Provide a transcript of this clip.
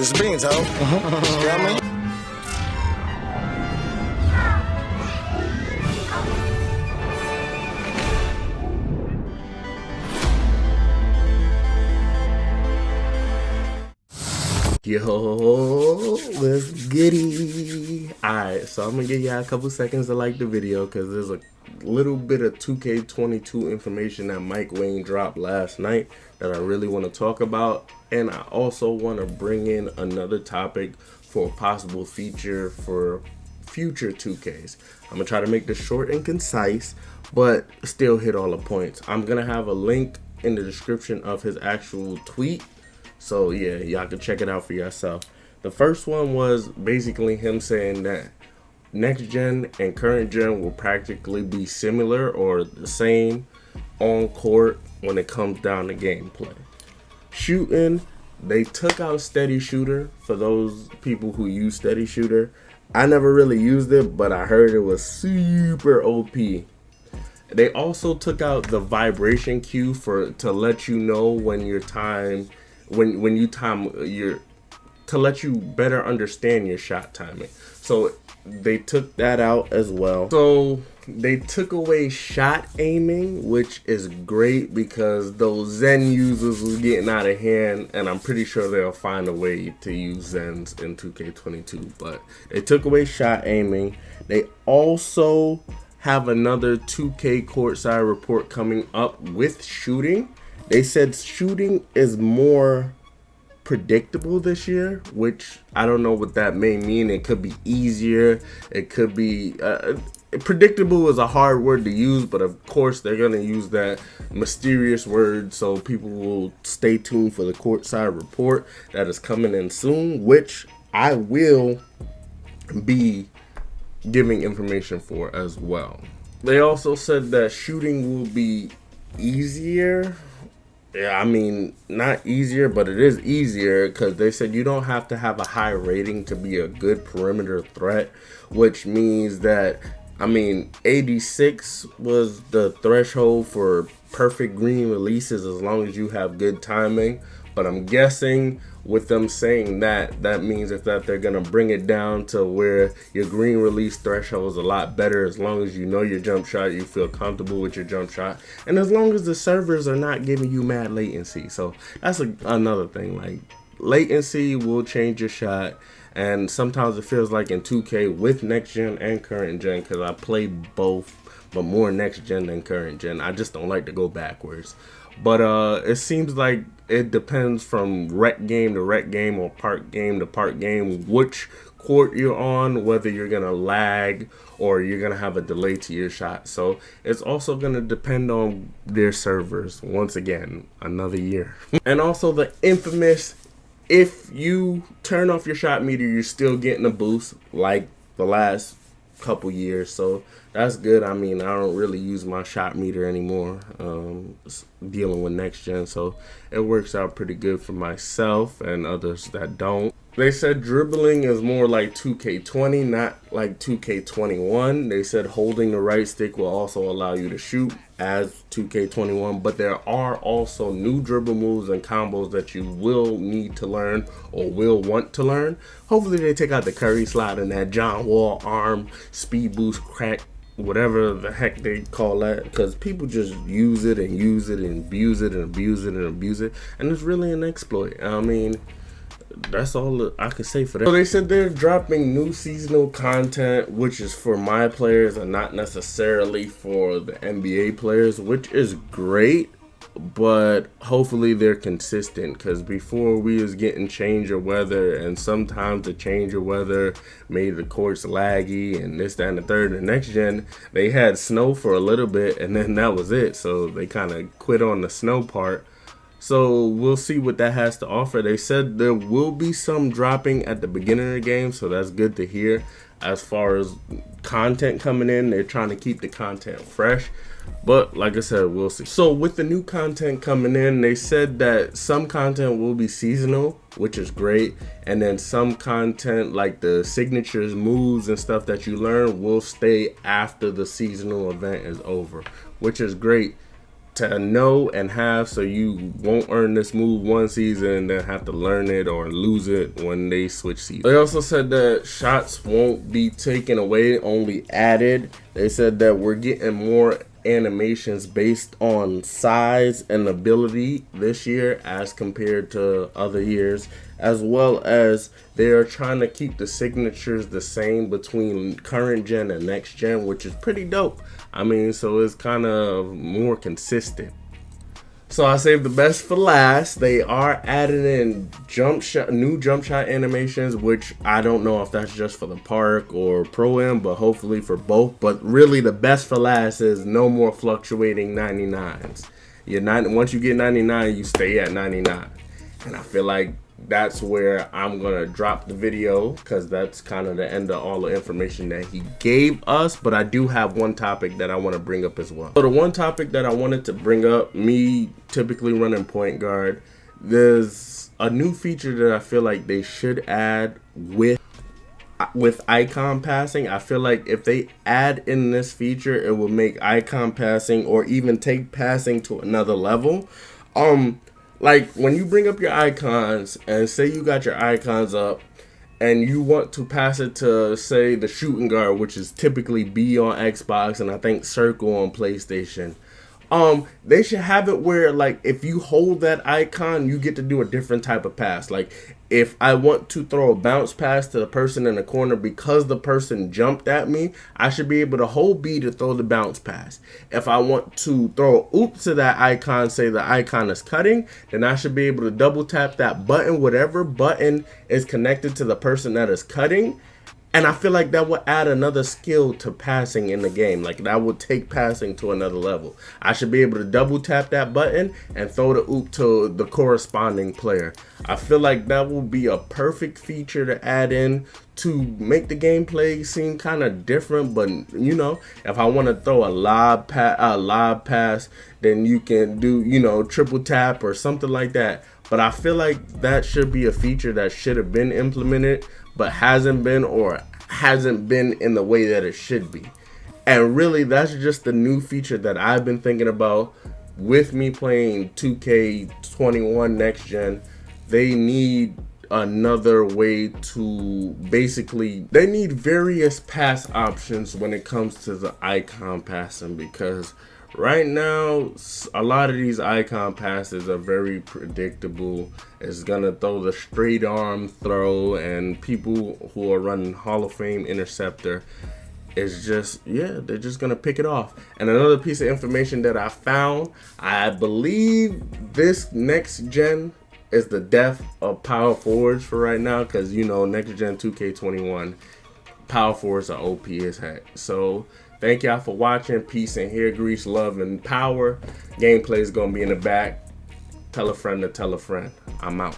This is Beans, ho. You feel me? Yo, let's get it. Alright, so I'm gonna give y'all a couple seconds to like the video because there's a little bit of 2K22 information that Mike Wayne dropped last night that I really want to talk about. And I also want to bring in another topic for a possible feature for future 2Ks. I'm gonna try to make this short and concise, but still hit all the points. I'm gonna have a link in the description of his actual tweet. So yeah, y'all can check it out for yourself. The first one was basically him saying that next gen and current gen will practically be similar or the same on court when it comes down to gameplay. Shooting, they took out steady shooter for those people who use steady shooter. I never really used it, but I heard it was super OP. They also took out the vibration cue to let you know when your time when you time your to let you better understand your shot timing. So they took that out as well. So they took away shot aiming, which is great because those Zen users was getting out of hand, and I'm pretty sure they'll find a way to use Zens in 2K22. But they took away shot aiming. They also have another 2K courtside report coming up with shooting. They said shooting is more predictable this year, which I don't know what that may mean. It could be easier. It could be predictable is a hard word to use, but of course they're going to use that mysterious word so people will stay tuned for the courtside report that is coming in soon, which I will be giving information for as well. They also said that shooting will be easier. Yeah, I mean, not easier, but it is easier because they said you don't have to have a high rating to be a good perimeter threat, which means that, I mean, 86 was the threshold for perfect green releases as long as you have good timing. But I'm guessing with them saying that, that means that they're going to bring it down to where your green release threshold is a lot better as long as you know your jump shot, you feel comfortable with your jump shot, and as long as the servers are not giving you mad latency. So that's another thing. Like, latency will change your shot, and sometimes it feels like in 2K with next gen and current gen, because I play both, but more next gen than current gen. I just don't like to go backwards. But it seems like it depends from rec game to rec game or park game to park game which court you're on, whether you're going to lag or you're going to have a delay to your shot. So it's also going to depend on their servers. Once again, another year. And also the infamous, if you turn off your shot meter, you're still getting a boost like the last couple years. So that's good. I mean, I don't really use my shot meter anymore, dealing with next gen, so it works out pretty good for myself and others that don't. They said dribbling is more like 2K20, not like 2K21. They said holding the right stick will also allow you to shoot as 2K21, but there are also new dribble moves and combos that you will need to learn or will want to learn. Hopefully they take out the Curry slide and that John Wall arm speed boost crack, whatever the heck they call that, because people just use it and use it and abuse it and abuse it and abuse it, and it's really an exploit. I mean, that's all I can say for that. So they said they're dropping new seasonal content, which is for my players and not necessarily for the NBA players, which is great, but hopefully they're consistent, because before we was getting change of weather, and sometimes the change of weather made the courts laggy and this, that, and the third. The next gen, they had snow for a little bit and then that was it, so they kind of quit on the snow part. So we'll see what that has to offer. They said there will be some dropping at the beginning of the game, so that's good to hear. As far as content coming in, they're trying to keep the content fresh. But like I said, we'll see. So with the new content coming in, they said that some content will be seasonal, which is great. And then some content like the signatures, moves, and stuff that you learn will stay after the seasonal event is over, which is great. to know and have, so you won't earn this move one season and then have to learn it or lose it when they switch seasons. They also said that shots won't be taken away, only added. They said that we're getting more animations based on size and ability this year as compared to other years, as well as they are trying to keep the signatures the same between current gen and next gen, which is pretty dope. I mean, so it's kind of more consistent. So I saved the best for last. They are adding in new jump shot animations, which I don't know if that's just for the park or Pro-Am, but hopefully for both. But really the best for last is no more fluctuating 99s. Once you get 99, you stay at 99. And I feel like that's where I'm gonna drop the video, because that's kind of the end of all the information that he gave us. But I do have one topic that I want to bring up as well. So the one topic that I wanted to bring up, me typically running point guard, there's a new feature that I feel like they should add with icon passing. I feel like if they add in this feature, it will make icon passing, or even take passing to another level. Like when you bring up your icons and say you got your icons up and you want to pass it to, say, the shooting guard, which is typically B on Xbox and I think circle on PlayStation. They should have it where, like, if you hold that icon, you get to do a different type of pass. Like, if I want to throw a bounce pass to the person in the corner because the person jumped at me, I should be able to hold B to throw the bounce pass. If I want to throw a oop to that icon, say the icon is cutting, then I should be able to double tap that button, whatever button is connected to the person that is cutting. And I feel like that would add another skill to passing in the game. Like, that would take passing to another level. I should be able to double tap that button and throw the oop to the corresponding player. I feel like that will be a perfect feature to add in to make the gameplay seem kind of different. But, you know, if I want to throw a lob pass, then you can do, you know, triple tap or something like that. But I feel like that should be a feature that should have been implemented, but hasn't been, or hasn't been in the way that it should be. And really, that's just the new feature that I've been thinking about with me playing 2K21 next gen. They need another way to basically, they need various pass options when it comes to the icon passing, because right now a lot of these icon passes are very predictable. It's gonna throw the straight arm throw, and people who are running Hall of Fame interceptor is just, yeah, they're just gonna pick it off. And another piece of information that I found, I believe this next gen is the death of power forwards for right now, because, you know, next gen 2K21 power forwards are OP as heck. So thank y'all for watching. Peace and hair grease, love and power. Gameplay is gonna be in the back. Tell a friend to tell a friend. I'm out.